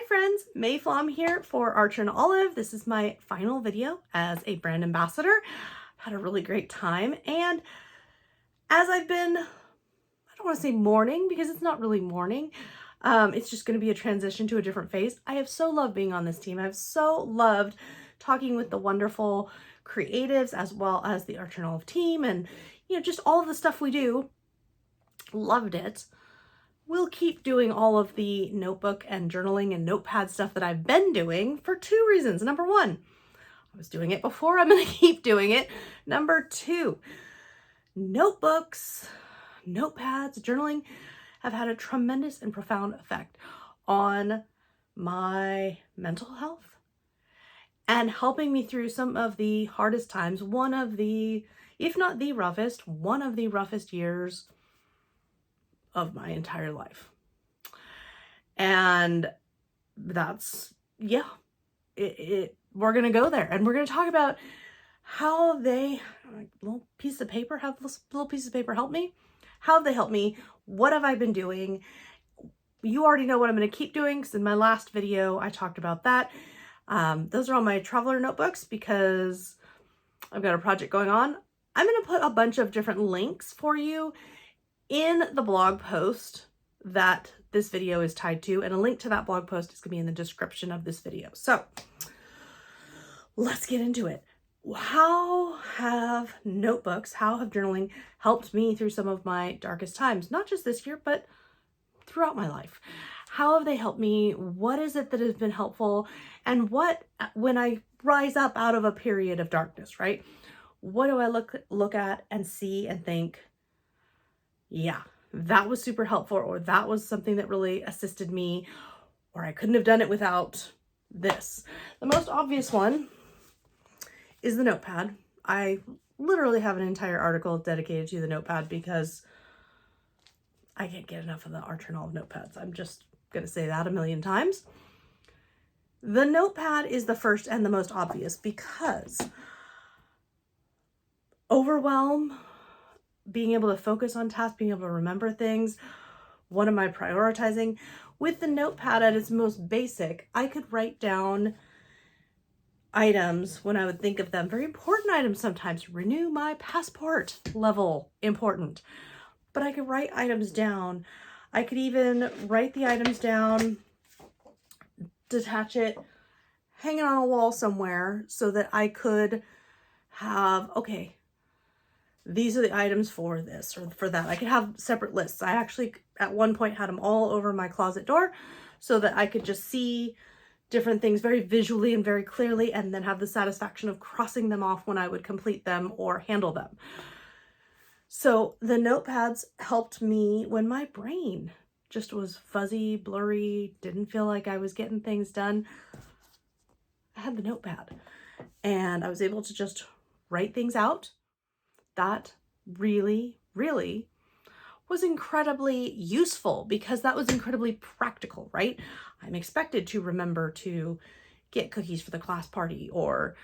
friends, May Flom here for Archer and Olive. This is my final video as a brand ambassador. I've had a really great time, and as I've been, I don't want to say mourning because it's not really mourning. It's just going to be a transition to a different phase. I have so loved being on this team. I've so loved talking with the wonderful creatives as well as the Archer and Olive team, and just all of the stuff we do. Loved it. We'll keep doing all of the notebook and journaling and notepad stuff that I've been doing for two reasons. Number one, I was doing it before, I'm going to keep doing it. Number two, notebooks, notepads, journaling have had a tremendous and profound effect on my mental health and helping me through some of the hardest times. One of the, if not the roughest, one of the roughest years of my entire life. And that's, yeah, we're going to go there, and we're going to talk about how they, little piece of paper, have this little piece of paper help me. How have they helped me? What have I been doing? You already know what I'm going to keep doing, because in my last video, I talked about that. Those are all my traveler notebooks because I've got a project going on. I'm going to put a bunch of different links for you in the blog post that this video is tied to, and a link to that blog post is going to be in the description of this video. So let's get into it. How have notebooks, how have journaling helped me through some of my darkest times? Not just this year, but throughout my life. How have they helped me? What is it that has been helpful? And what, when I rise up out of a period of darkness, right? What do I look at and see and think, yeah, that was super helpful, or that was something that really assisted me, or I couldn't have done it without this. The most obvious one is the notepad. I literally have an entire article dedicated to the notepad because I can't get enough of the Archer and Olive notepads. I'm just going to say that a million times. The notepad is the first and the most obvious because overwhelm, being able to focus on tasks, being able to remember things. What am I prioritizing? With the notepad at its most basic, I could write down items when I would think of them. Very important items sometimes. Renew my passport level, important. But I could write items down. I could even write the items down, detach it, hang it on a wall somewhere so that I could have, okay, these are the items for this or for that. I could have separate lists. I actually at one point had them all over my closet door so that I could just see different things very visually and very clearly, and then have the satisfaction of crossing them off when I would complete them or handle them. So the notepads helped me when my brain just was fuzzy, blurry, didn't feel like I was getting things done. I had the notepad and I was able to just write things out. That really, really was incredibly useful because that was incredibly practical, right? I'm expected to remember to get cookies for the class party or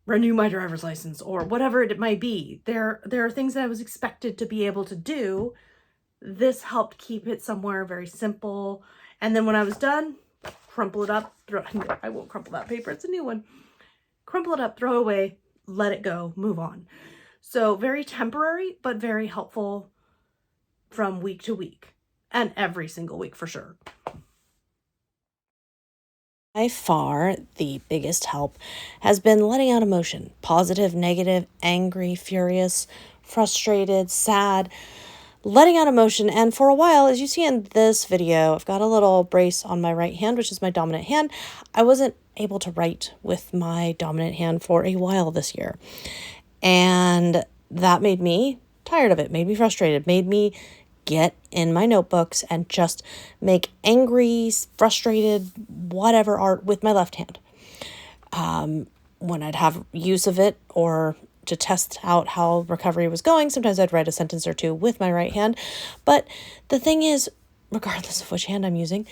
renew my driver's license or whatever it might be. There are things that I was expected to be able to do. This helped keep it somewhere very simple. And then when I was done, crumple it up, I won't crumple that paper, it's a new one. Crumple it up, throw it away, let it go, move on. So very temporary, but very helpful from week to week, and every single week for sure. By far, the biggest help has been letting out emotion. Positive, negative, angry, furious, frustrated, sad. Letting out emotion. And for a while, as you see in this video, I've got a little brace on my right hand, which is my dominant hand. I wasn't able to write with my dominant hand for a while this year. And that made me tired of it, made me frustrated, made me get in my notebooks and just make angry, frustrated, whatever art with my left hand. When I'd have use of it or to test out how recovery was going, sometimes I'd write a sentence or two with my right hand. But the thing is, regardless of which hand I'm using,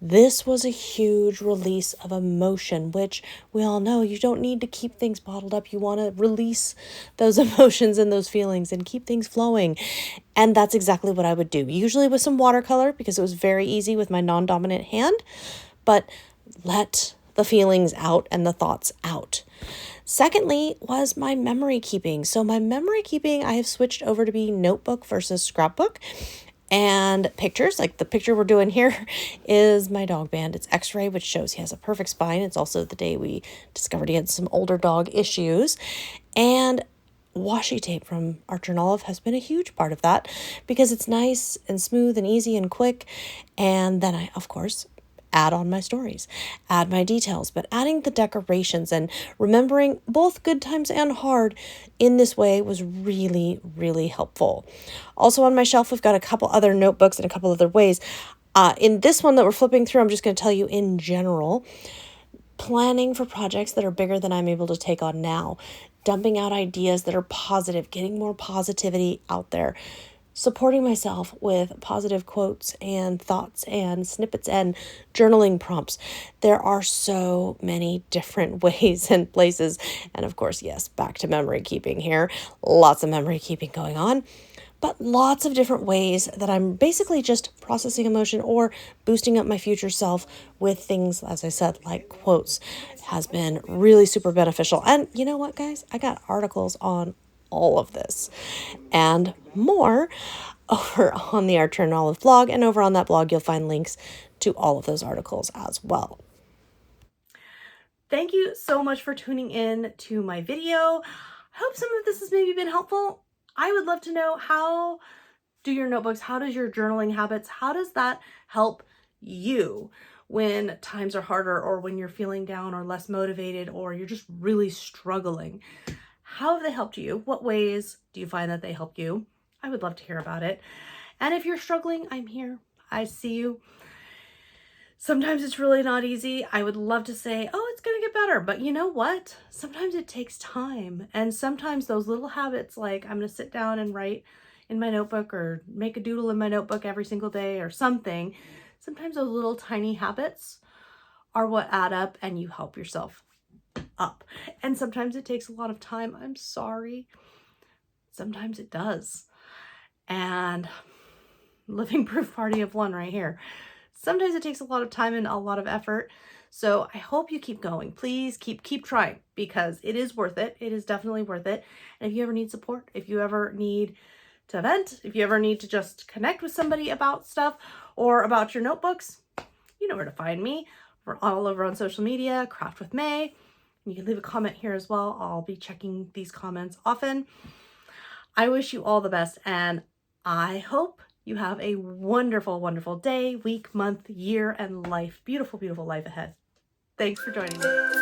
this was a huge release of emotion, which we all know you don't need to keep things bottled up. You want to release those emotions and those feelings and keep things flowing. And that's exactly what I would do. Usually with some watercolor because it was very easy with my non-dominant hand. but let the feelings out and the thoughts out. Secondly was my memory keeping. So my memory keeping, I have switched over to be notebook versus scrapbook. And pictures, like the picture we're doing here is my dog Band. It's X-ray, which shows he has a perfect spine. It's also the day we discovered he had some older dog issues. And washi tape from Archer and Olive has been a huge part of that because it's nice and smooth and easy and quick. And then I, of course, add on my stories, add my details, but adding the decorations and remembering both good times and hard in this way was really, really helpful. Also on my shelf, we've got a couple other notebooks and a couple other ways. In this one that we're flipping through, I'm just going to tell you in general, planning for projects that are bigger than I'm able to take on now, dumping out ideas that are positive, getting more positivity out there, supporting myself with positive quotes and thoughts and snippets and journaling prompts. There are so many different ways and places. And of course, yes, back to memory keeping here. Lots of memory keeping going on, but lots of different ways that I'm basically just processing emotion or boosting up my future self with things, as I said, like quotes. It has been really super beneficial. And you know what, guys? I got articles on all of this and more over on the Archer and Olive blog, and over on that blog you'll find links to all of those articles as well. Thank you so much for tuning in to my video. I hope some of this has maybe been helpful. I would love to know, how do your notebooks, how does your journaling habits, how does that help you when times are harder, or when you're feeling down or less motivated, or you're just really struggling? How have they helped you? What ways do you find that they help you? I would love to hear about it. And if you're struggling, I'm here. I see you. Sometimes it's really not easy. I would love to say, oh, it's going to get better. But you know what? Sometimes it takes time. And sometimes those little habits, like I'm going to sit down and write in my notebook or make a doodle in my notebook every single day or something. Sometimes those little tiny habits are what add up and you help yourself up. And sometimes it takes a lot of time. I'm sorry. Sometimes it does. And living proof party of one right here. Sometimes it takes a lot of time and a lot of effort. So I hope you keep going. Please keep trying, because it is worth it. It is definitely worth it. And if you ever need support, if you ever need to vent, if you ever need to just connect with somebody about stuff or about your notebooks, you know where to find me. We're all over on social media, Craft with May. You can leave a comment here as well. I'll be checking these comments often. I wish you all the best, and I hope you have a wonderful, wonderful day, week, month, year, and life. Beautiful, beautiful life ahead. Thanks for joining me.